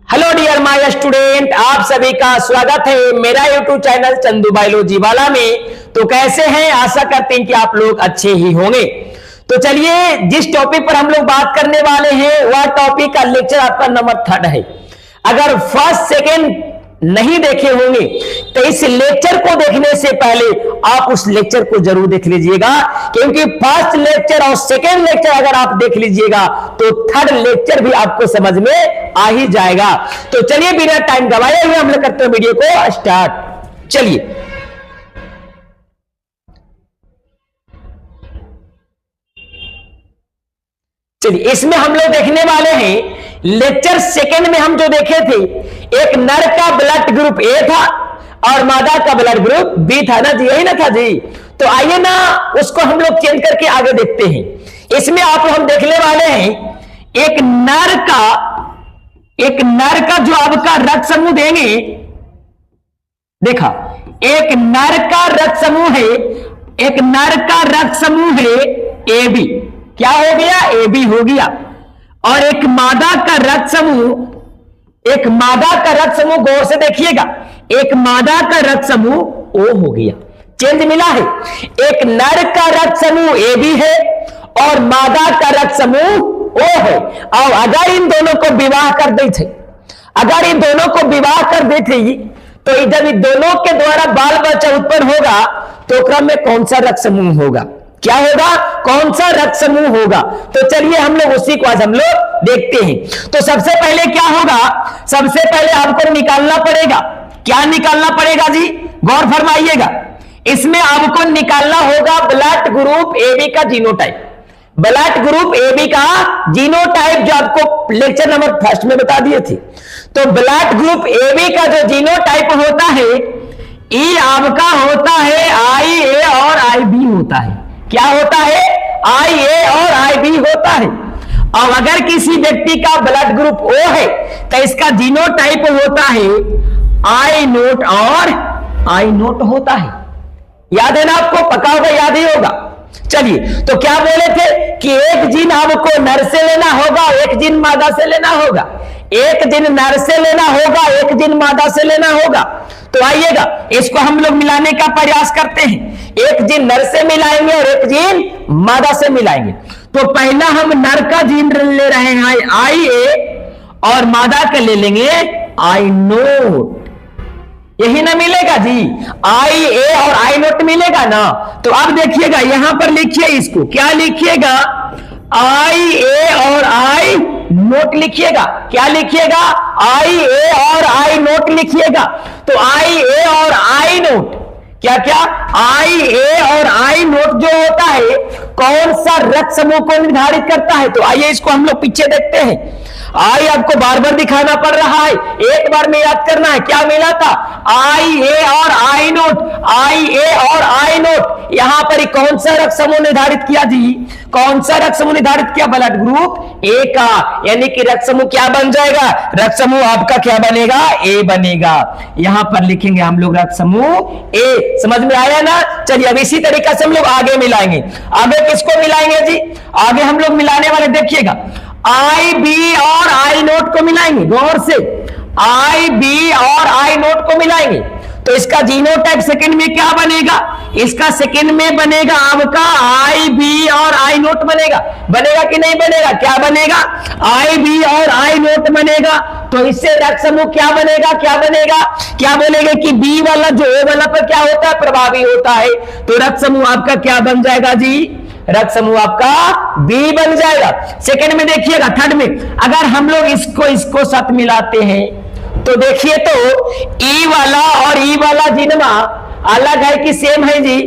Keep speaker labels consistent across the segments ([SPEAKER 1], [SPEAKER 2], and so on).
[SPEAKER 1] Hello dear my student, आप सभी का स्वागत है मेरा यूट्यूब चैनल चंदू बायोलॉजी वाला में। तो कैसे हैं? आशा करते हैं कि आप लोग अच्छे ही होंगे। तो चलिए, जिस टॉपिक पर हम लोग बात करने वाले हैं वह टॉपिक का लेक्चर आपका नंबर 3 है। अगर फर्स्ट सेकेंड नहीं देखे होंगे तो इस लेक्चर को देखने से पहले आप उस लेक्चर को जरूर देख लीजिएगा, क्योंकि फर्स्ट लेक्चर और सेकेंड लेक्चर अगर आप देख लीजिएगा तो थर्ड लेक्चर भी आपको समझ में आ ही जाएगा। तो चलिए, बिना टाइम गवाए हुए हम लोग करते हैं वीडियो को स्टार्ट। चलिए, इसमें हम लोग देखने वाले हैं लेक्चर सेकेंड में हम जो देखे थे, एक नर का ब्लड ग्रुप ए था और मादा का ब्लड ग्रुप बी था ना जी, यही ना था जी। तो आइए ना उसको हम लोग चेंज करके आगे देखते हैं। इसमें आप हम देखने वाले हैं एक नर का जो आपका रक्त समूह देंगे, देखा, एक नर का रक्त समूह है, एक नर का रक्त समूह है ए बी, क्या हो गया? ए बी हो गया। और एक मादा का रक्त समूह, एक मादा का रक्त समूह, गौर से देखिएगा, एक मादा का रक्त समूह ओ हो गया, चेंज मिला है। एक नर का रक्त समूह ए बी है और मादा का रक्त समूह ओ है। और अगर इन दोनों को विवाह कर देते, अगर इन दोनों को विवाह कर देते तो जब इन दोनों के द्वारा बाल बच्चा उत्पन्न होगा तो क्रम में कौन सा रक्त समूह होगा? क्या होगा? कौन सा रक्त समूह होगा? तो चलिए हम लोग उसी को आज हम लोग देखते हैं। तो सबसे पहले क्या होगा? सबसे पहले आपको निकालना पड़ेगा, क्या निकालना पड़ेगा जी? गौर फरमाइएगा, इसमें आपको निकालना होगा ब्लड ग्रुप एबी का जीनोटाइप। ब्लड ग्रुप एबी का जीनोटाइप जो आपको लेक्चर नंबर फर्स्ट में बता दिए थे। तो ब्लड ग्रुप एबी का जो जीनोटाइप होता है, ई आपका होता है आई ए और आई बी होता है। क्या होता है? आई ए और आई बी होता है। और अगर किसी व्यक्ति का ब्लड ग्रुप ओ है तो इसका जीनोटाइप होता है आई नोट और आई नोट होता है। याद है ना आपको? पक्का होगा, याद ही होगा। चलिए, तो क्या बोले थे कि एक जीन आपको नर से लेना होगा, एक जीन मादा से लेना होगा, एक जीन नर से लेना होगा, एक जीन मादा से लेना होगा। तो आइएगा, इसको हम लोग मिलाने का प्रयास करते हैं। एक जीन नर से मिलाएंगे और एक जीन मादा से मिलाएंगे। तो पहला हम नर का जीन ले रहे हैं आई ए और मादा का ले लेंगे आई नोट। यही ना मिलेगा जी? आई ए और आई नोट मिलेगा ना? तो अब देखिएगा, यहां पर लिखिए, इसको क्या लिखिएगा? आई ए और आई नोट लिखिएगा। क्या लिखिएगा? आई ए और आई नोट लिखिएगा। तो आई ए और आई नोट, क्या क्या? आई ए और आई नोट जो होता है कौन सा रक्त समूह को निर्धारित करता है? तो आइए इसको हम लोग पीछे देखते हैं। आई आपको बार बार दिखाना पड़ रहा है, एक बार में याद करना है। क्या मिला था? आई ए और आई नोट, आई ए और आई नोट। यहां पर कौन सा रक्त समूह निर्धारित किया जी? कौन सा रक्त समूह निर्धारित किया? ब्लड ग्रुप ए का। यानी कि रक्त समूह क्या बन जाएगा? रक्त समूह आपका क्या बनेगा? ए बनेगा। यहां पर लिखेंगे हम लोग रक्त समूह ए। समझ में आया ना? चलिए, अब इसी तरीके से हम लोग आगे मिलाएंगे। आगे किसको मिलाएंगे जी? आगे हम लोग मिलाने वाले देखिएगा, आई बी और आई नोट को मिलाएंगे। गौर से, आई बी और आई नोट को मिलाएंगे तो इसका जीनोटाइप सेकंड में क्या बनेगा? इसका सेकंड में बनेगा आपका आई बी और आई नोट बनेगा। बनेगा कि नहीं बनेगा? क्या बनेगा? आई बी और आई नोट बनेगा। तो इससे रक्त समूह क्या बनेगा? क्या बनेगा? क्या बोलेंगे कि बी वाला जो ए वाला पर क्या होता है? प्रभावी होता है। तो रक्त समूह आपका क्या बन जाएगा जी? रक्त समूह आपका बी बन जाएगा। सेकंड में देखिएगा, थर्ड में अगर हम लोग इसको साथ मिलाते हैं तो देखिए, तो ई वाला और ई वाला जीनमा अलग है कि सेम है जी?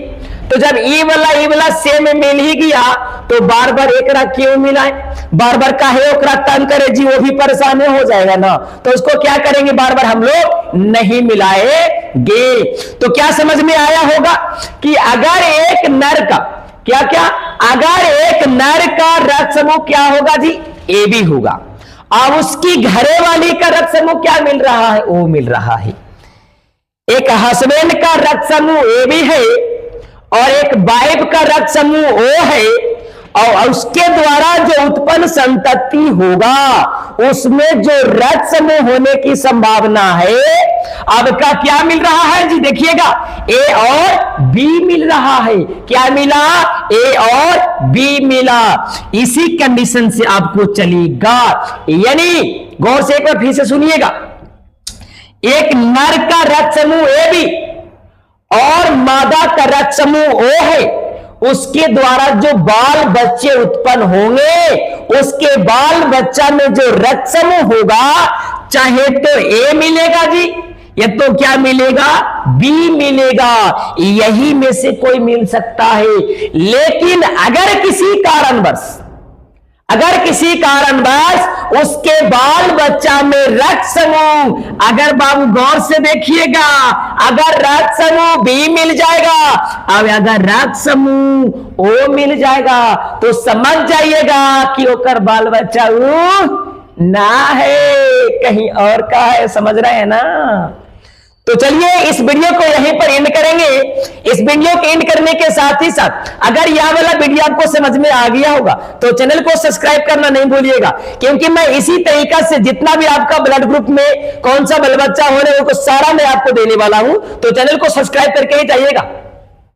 [SPEAKER 1] तो जब ई वाला सेम में मिल ही गया तो बार बार एक रक्त क्यों मिलाए? बार बार काहे ओकरा तंग करे जी? वो भी परेशान हो जाएगा ना। तो उसको क्या करेंगे? बार बार हम लोग नहीं मिलाएंगे। तो क्या समझ में आया होगा कि अगर एक नर का क्या क्या, अगर एक नर का रक्त समूह क्या होगा जी? ए बी होगा। अब उसकी घरे वाली का रक्त समूह क्या मिल रहा है? ओ मिल रहा है। एक हस्बैंड का रक्त समूह ए बी है और एक वाइफ का रक्त समूह ओ है और उसके द्वारा जो उत्पन्न संतति होगा उसमें जो रक्त समूह होने की संभावना है, अब का क्या मिल रहा है जी, देखिएगा ए और बी मिल रहा है। क्या मिला? ए और बी मिला। इसी कंडीशन से आपको चलेगा, यानी गौर से एक बार फिर से सुनिएगा, एक नर का रक्त समूह ए बी और मादा का रक्त समूह ओ है, उसके द्वारा जो बाल बच्चे उत्पन्न होंगे, उसके बाल बच्चा में जो रक्त समूह होगा, चाहे तो ए मिलेगा जी, या तो क्या मिलेगा, बी मिलेगा, यही में से कोई मिल सकता है। लेकिन अगर किसी कारणवश उसके बाल बच्चा में रक्त समूह, अगर बाबू गौर से देखिएगा, अगर रक्त समूह बी मिल जाएगा, अब अगर रक्त समूह ओ मिल जाएगा, तो समझ जाइएगा कि ओकर बाल बच्चा ना है, कहीं और का है। समझ रहे हैं ना? तो चलिए इस वीडियो को यहीं पर एंड करेंगे। इस वीडियो के एंड करने के साथ ही साथ अगर यह वाला वीडियो आपको समझ में आ गया होगा तो चैनल को सब्सक्राइब करना नहीं भूलिएगा, क्योंकि मैं इसी तरीका से जितना भी आपका ब्लड ग्रुप में कौन सा बल बच्चा होने वो सारा मैं आपको देने वाला हूं। तो चैनल को सब्सक्राइब करके ही जाइएगा।